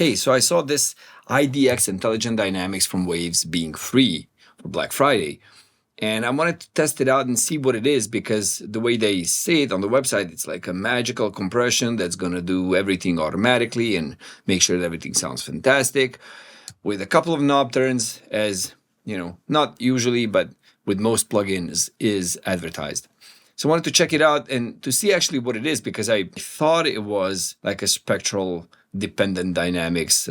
Hey, so I saw this IDX Intelligent Dynamics from Waves being free for Black Friday. And I wanted to test it out and see what it is, because the way they say it on the website, it's like a magical compression that's going to do everything automatically and make sure that everything sounds fantastic, with a couple of knob turns, as you know, not usually, but with most plugins is advertised. So I wanted to check it out and to see actually what it is, because I thought it was like a spectral dependent dynamics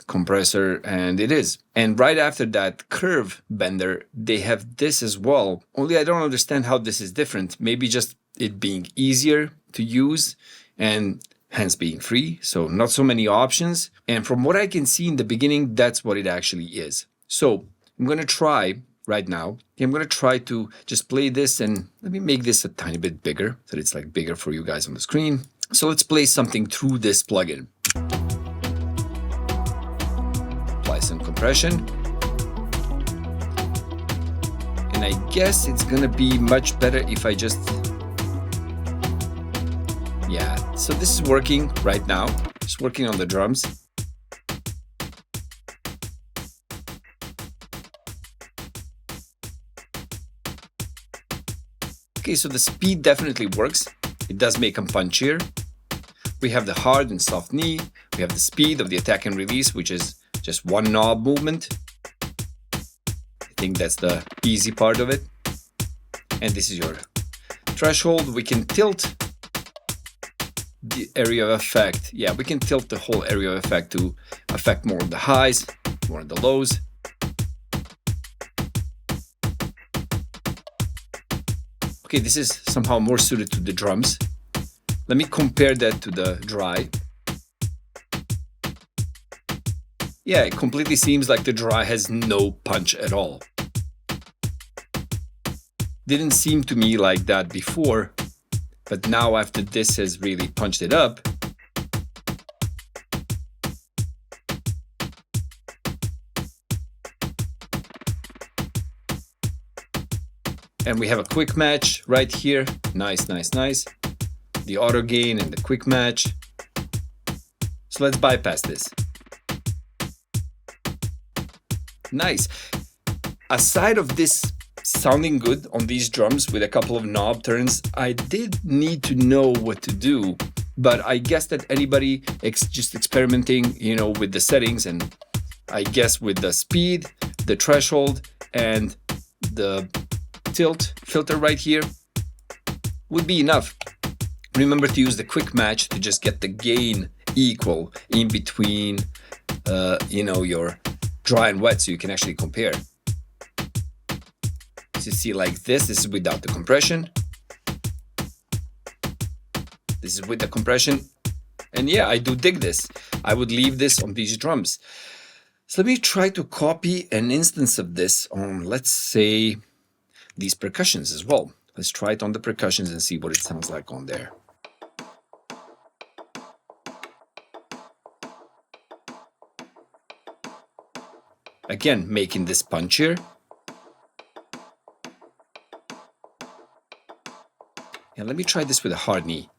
compressor, and it is. And right after that curve bender, they have this as well. Only I don't understand how this is different. Maybe just it being easier to use and hence being free. So not so many options. And from what I can see in the beginning, that's what it actually is. So I'm going to try right now. I'm going to try to just play this, and let me make this a tiny bit bigger so it's like bigger for you guys on the screen. So let's play something through this plugin. Apply some compression. And I guess it's going to be much better if I just... Yeah, so this is working right now. Just working on the drums. Okay, so the speed definitely works. It does make them punchier. We have the hard and soft knee. We have the speed of the attack and release, which is just one knob movement. I think that's the easy part of it. And this is your threshold. We can tilt the area of effect. Yeah, we can tilt the whole area of effect to affect more of the highs, more of the lows. Okay, this is somehow more suited to the drums. Let me compare that to the dry. Yeah, it completely seems like the dry has no punch at all. Didn't seem to me like that before, but now after this has really punched it up. And we have a quick match right here. Nice, nice, nice. The auto gain and the quick match. So let's bypass this. Nice. Aside of this sounding good on these drums with a couple of knob turns, I did need to know what to do. But I guess that anybody just experimenting, you know, with the settings, and I guess with the speed, the threshold, and the tilt filter right here would be enough. Remember to use the quick match to just get the gain equal in between, you know, your dry and wet, so you can actually compare. So you see like this is without the compression. This is with the compression. And yeah, I do dig this. I would leave this on these drums. So let me try to copy an instance of this on, let's say, these percussions as well. Let's try it on the percussions and see what it sounds like on there. Again, making this punchier. And let me try this with a hard knee.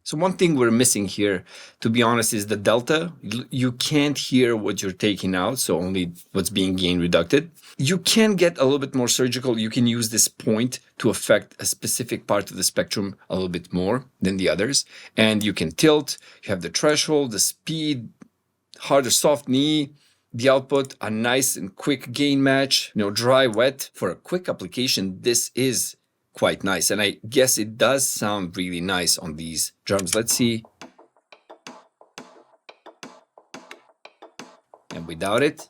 So one thing we're missing here, to be honest, is the delta. You can't hear what you're taking out, so only what's being gain reducted. You can get a little bit more surgical. You can use this point to affect a specific part of the spectrum a little bit more than the others. And you can tilt, you have the threshold, the speed, hard or soft knee, the output, a nice and quick gain match, you know, dry, wet. For a quick application, this is quite nice, and I guess it does sound really nice on these drums. Let's see. And without it.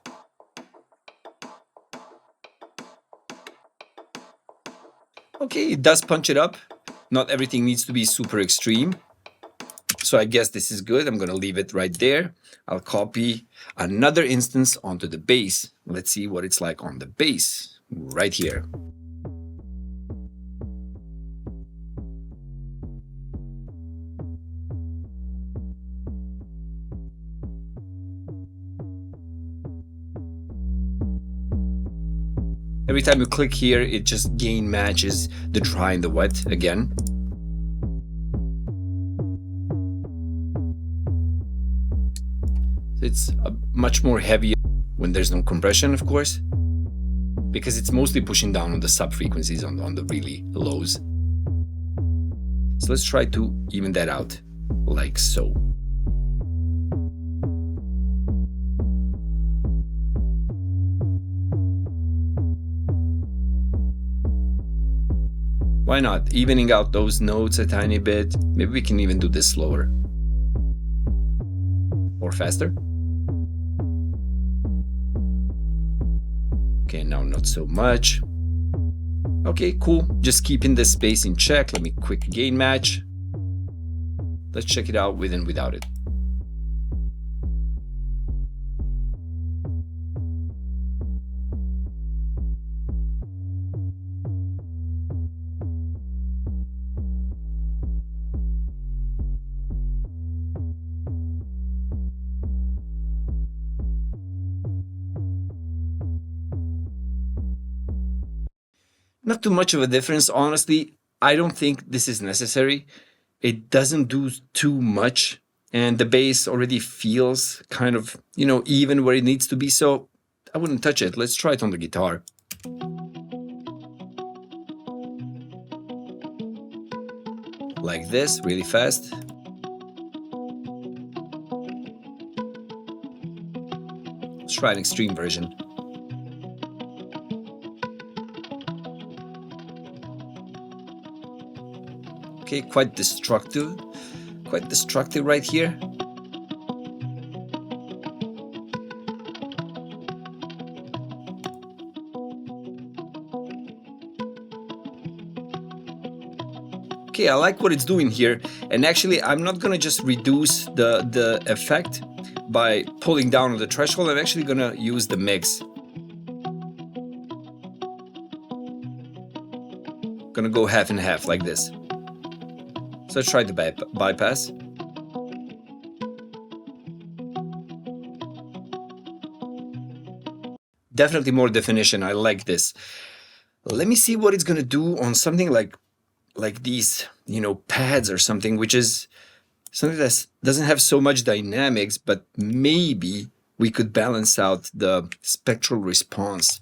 Okay, it does punch it up. Not everything needs to be super extreme. So I guess this is good. I'm going to leave it right there. I'll copy another instance onto the bass. Let's see what it's like on the bass right here. Every time you click here, it just gain matches the dry and the wet again. It's much more heavier when there's no compression, of course, because it's mostly pushing down on the sub frequencies, on the really lows. So let's try to even that out, like so. Why not? Evening out those notes a tiny bit. Maybe we can even do this slower. Or faster. Okay, now not so much. Okay, cool. Just keeping the space in check. Let me quick gain match. Let's check it out with and without it. Not too much of a difference, honestly. I don't think this is necessary. It doesn't do too much, and the bass already feels kind of, even where it needs to be, so I wouldn't touch it. Let's try it on the guitar. Like this, really fast. Let's try an extreme version. Okay, quite destructive right here. Okay, I like what it's doing here, and actually I'm not gonna just reduce the effect by pulling down on the threshold. I'm actually gonna use the mix. Gonna go half and half like this. So let's try the bypass. Definitely more definition. I like this. Let me see what it's gonna do on something like these, pads or something, which is something that doesn't have so much dynamics, but maybe we could balance out the spectral response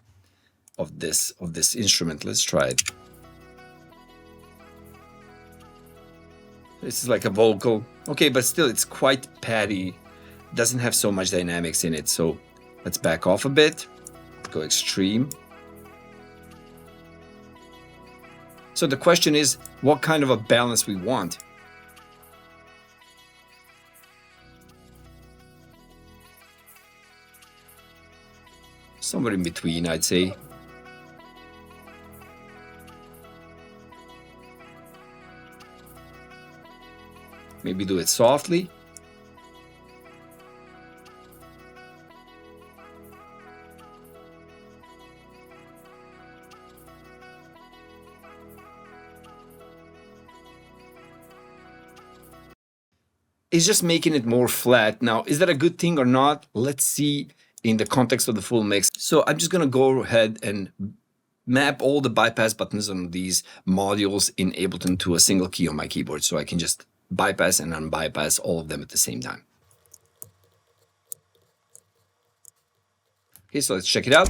of this instrument. Let's try it. This is like a vocal. Okay, but still it's quite patty. Doesn't have so much dynamics in it. So let's back off a bit. Go extreme. So the question is, what kind of a balance we want? Somewhere in between, I'd say. Maybe do it softly. It's just making it more flat. Now, is that a good thing or not? Let's see in the context of the full mix. So I'm just gonna go ahead and map all the bypass buttons on these modules in Ableton to a single key on my keyboard, so I can just bypass and unbypass all of them at the same time. Okay, so let's check it out.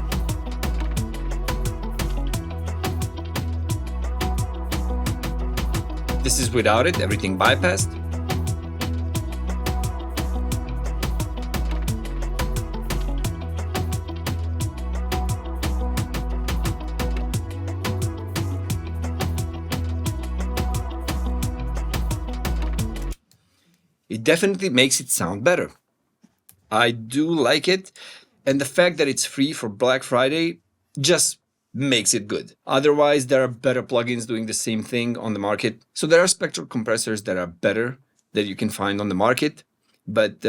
This is without it, everything bypassed. It definitely makes it sound better. I do like it, and the fact that it's free for Black Friday just makes it good. Otherwise, there are better plugins doing the same thing on the market. So there are spectral compressors that are better that you can find on the market. But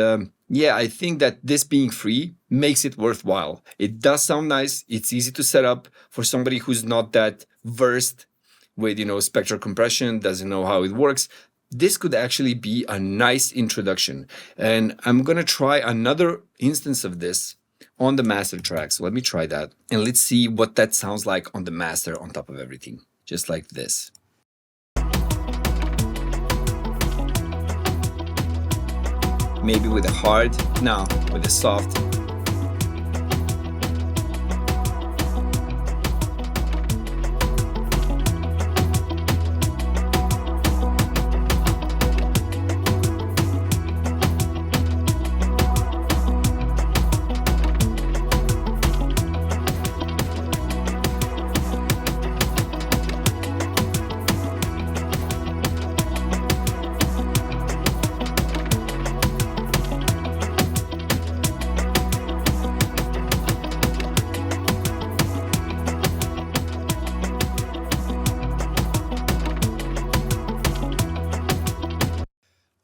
yeah, I think that this being free makes it worthwhile. It does sound nice. It's easy to set up for somebody who's not that versed with, spectral compression, doesn't know how it works. This could actually be a nice introduction. And I'm going to try another instance of this on the master track. So let me try that. And let's see what that sounds like on the master on top of everything. Just like this. Maybe with a hard, no, with a soft.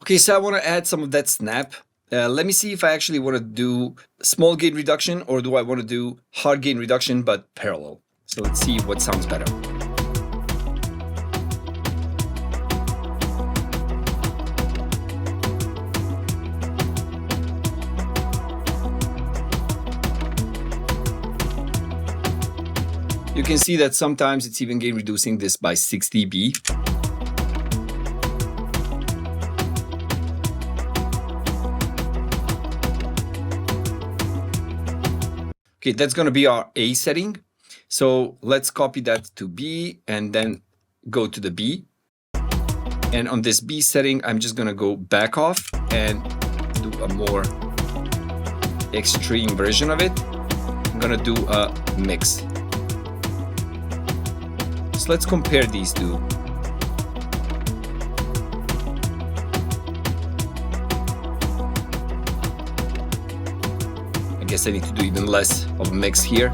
Okay, so I want to add some of that snap. Let me see if I actually want to do small gain reduction or do I want to do hard gain reduction but parallel. So let's see what sounds better. You can see that sometimes it's even gain reducing this by 6 dB. Okay, that's going to be our A setting. So let's copy that to B and then go to the B. And on this B setting, I'm just going to go back off and do a more extreme version of it. I'm going to do a mix. So let's compare these two. I guess I need to do even less of a mix here.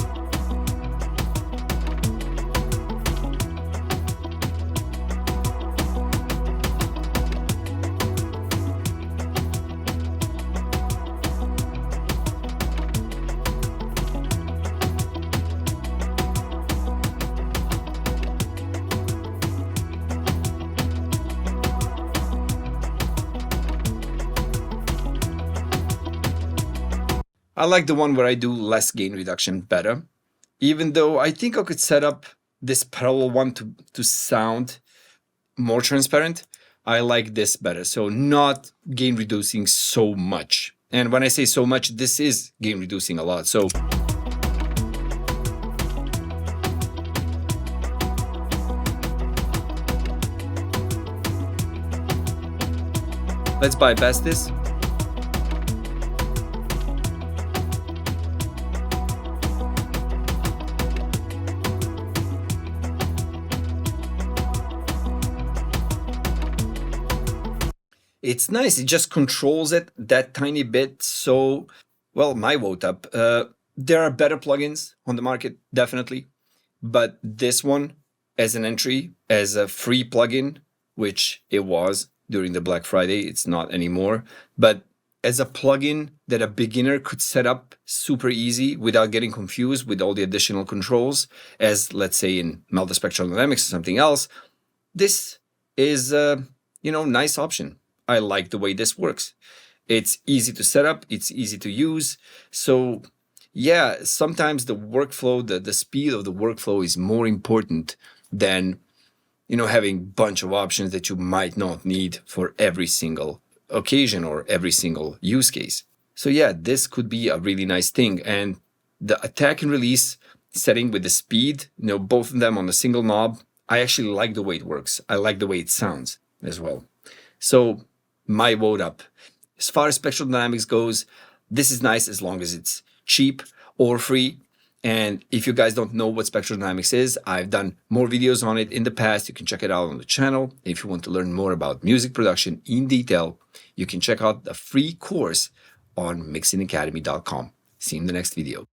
I like the one where I do less gain reduction better, even though I think I could set up this parallel one to sound more transparent. I like this better, so not gain reducing so much. And when I say so much, this is gain reducing a lot. So let's bypass this. It's nice. It just controls it that tiny bit. So, well, my vote up. There are better plugins on the market, definitely. But this one, as an entry, as a free plugin, which it was during the Black Friday, it's not anymore. But as a plugin that a beginner could set up super easy without getting confused with all the additional controls, as let's say in Multispectral Dynamics or something else, this is a nice option. I like the way this works. It's easy to set up, it's easy to use. So yeah, sometimes the workflow, the speed of the workflow is more important than having a bunch of options that you might not need for every single occasion or every single use case. So yeah, this could be a really nice thing. And the attack and release setting with the speed, both of them on a single knob, I actually like the way it works. I like the way it sounds as well. So my vote up. As far as Spectral Dynamics goes, this is nice as long as it's cheap or free. And if you guys don't know what Spectral Dynamics is, I've done more videos on it in the past. You can check it out on the channel. If you want to learn more about music production in detail, you can check out the free course on mixingacademy.com. See you in the next video.